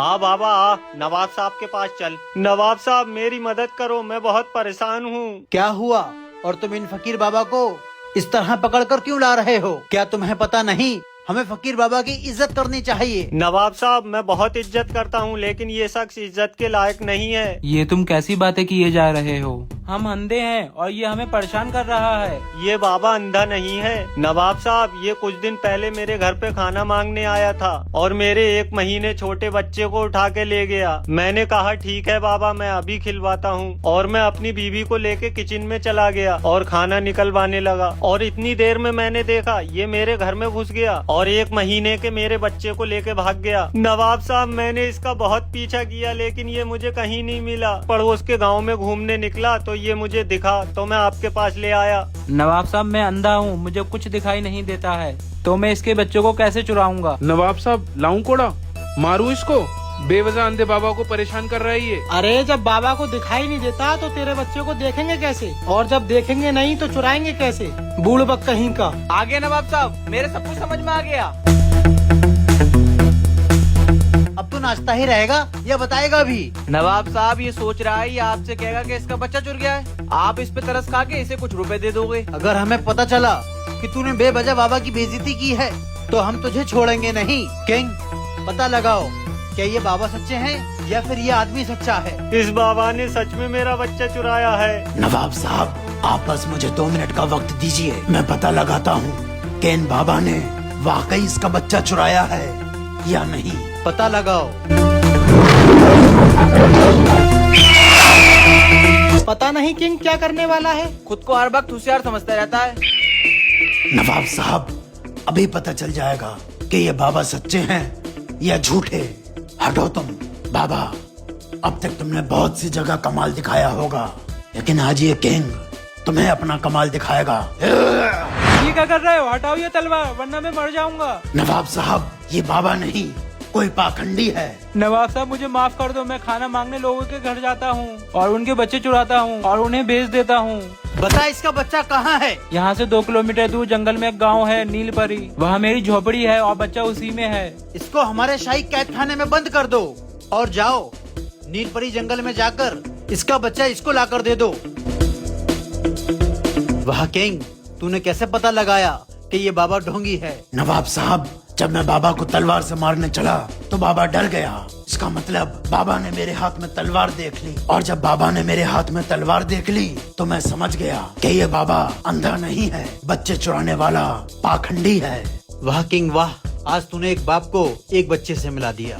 हाँ बाबा आ, नवाब साहब के पास चल। नवाब साहब मेरी मदद करो, मैं बहुत परेशान हूँ। क्या हुआ? और तुम इन फकीर बाबा को इस तरह पकड़कर क्यों ला रहे हो? क्या तुम्हें पता नहीं हमें फकीर बाबा की इज्जत करनी चाहिए? नवाब साहब मैं बहुत इज्जत करता हूँ, लेकिन ये शख्स इज्जत के लायक नहीं है। ये तुम कैसी बातें किए जा रहे हो? हम अंधे हैं और ये हमें परेशान कर रहा है। ये बाबा अंधा नहीं है नवाब साहब, ये कुछ दिन पहले मेरे घर पे खाना मांगने आया था और मेरे 1 महीने छोटे बच्चे को उठा के ले गया। मैंने कहा ठीक है बाबा, मैं अभी खिलवाता हूँ, और मैं अपनी बीवी को लेके किचन में चला गया और खाना निकलवाने लगा। और इतनी देर में मैंने देखा ये मेरे घर में घुस गया और 1 महीने के मेरे बच्चे को लेके भाग गया। नवाब साहब मैंने इसका बहुत पीछा किया, लेकिन ये मुझे कहीं नहीं मिला। पड़ोस के गाँव में घूमने निकला तो ये मुझे दिखा तो मैं आपके पास ले आया। नवाब साहब मैं अंधा हूँ, मुझे कुछ दिखाई नहीं देता है, तो मैं इसके बच्चों को कैसे चुराऊंगा? नवाब साहब लाऊं कोड़ा, मारूं इसको? बेवजह अंधे बाबा को परेशान कर रहा है ये। अरे जब बाबा को दिखाई नहीं देता तो तेरे बच्चे को देखेंगे कैसे, और जब देखेंगे नहीं तो चुराएंगे कैसे? बूढ़ बक कहीं का। आगे नवाब साहब, मेरे सब कुछ समझ में आ गया। अब तो नाचता ही रहेगा या बताएगा भी? नवाब साहब ये सोच रहा है ये आपसे कहेगा कि इसका बच्चा चुर गया है, आप इस पे तरस खा के इसे कुछ रुपए दे दोगे। अगर हमें पता चला कि तूने बेवजह बाबा की बेइज्जती की है तो हम तुझे छोड़ेंगे नहीं। किंग पता लगाओ, क्या ये बाबा सच्चे हैं या फिर ये आदमी सच्चा है? इस बाबा ने सच में मेरा बच्चा चुराया है। नवाब साहब आप बस मुझे 2 मिनट का वक्त दीजिए, मैं पता लगाता हूँ कि इन बाबा ने वाकई इसका बच्चा चुराया है या नहीं। पता लगाओ। पता नहीं किंग क्या करने वाला है। खुद को हर वक्त होशियार समझता रहता है। नवाब साहब अभी पता चल जाएगा कि ये बाबा सच्चे हैं या झूठे। हटो तुम। बाबा अब तक तुमने बहुत सी जगह कमाल दिखाया होगा, लेकिन आज ये किंग तुम्हें अपना कमाल दिखाएगा। ये क्या कर रहे हो? हटाओ ये तलवार वरना मैं मर जाऊंगा। नवाब साहब ये बाबा नहीं कोई पाखंडी है। नवाब साहब मुझे माफ कर दो, मैं खाना मांगने लोगों के घर जाता हूँ और उनके बच्चे चुराता हूँ और उन्हें बेच देता हूँ। बता इसका बच्चा कहाँ है? यहाँ से 2 किलोमीटर दूर जंगल में एक गांव है नीलपरी, वहाँ मेरी झोपड़ी है और बच्चा उसी में है। इसको हमारे शाही कैद खाने में बंद कर दो और जाओ नीलपरी जंगल में जाकर इसका बच्चा इसको लाकर दे दो। वाह किंग, तूने कैसे पता लगाया कि ये बाबा ढोंगी है? नवाब साहब जब मैं बाबा को तलवार से मारने चला तो बाबा डर गया। इसका मतलब बाबा ने मेरे हाथ में तलवार देख ली, और जब बाबा ने मेरे हाथ में तलवार देख ली तो मैं समझ गया कि ये बाबा अंधा नहीं है, बच्चे चुराने वाला पाखंडी है। वाह किंग वाह, आज तूने एक बाप को एक बच्चे से मिला दिया।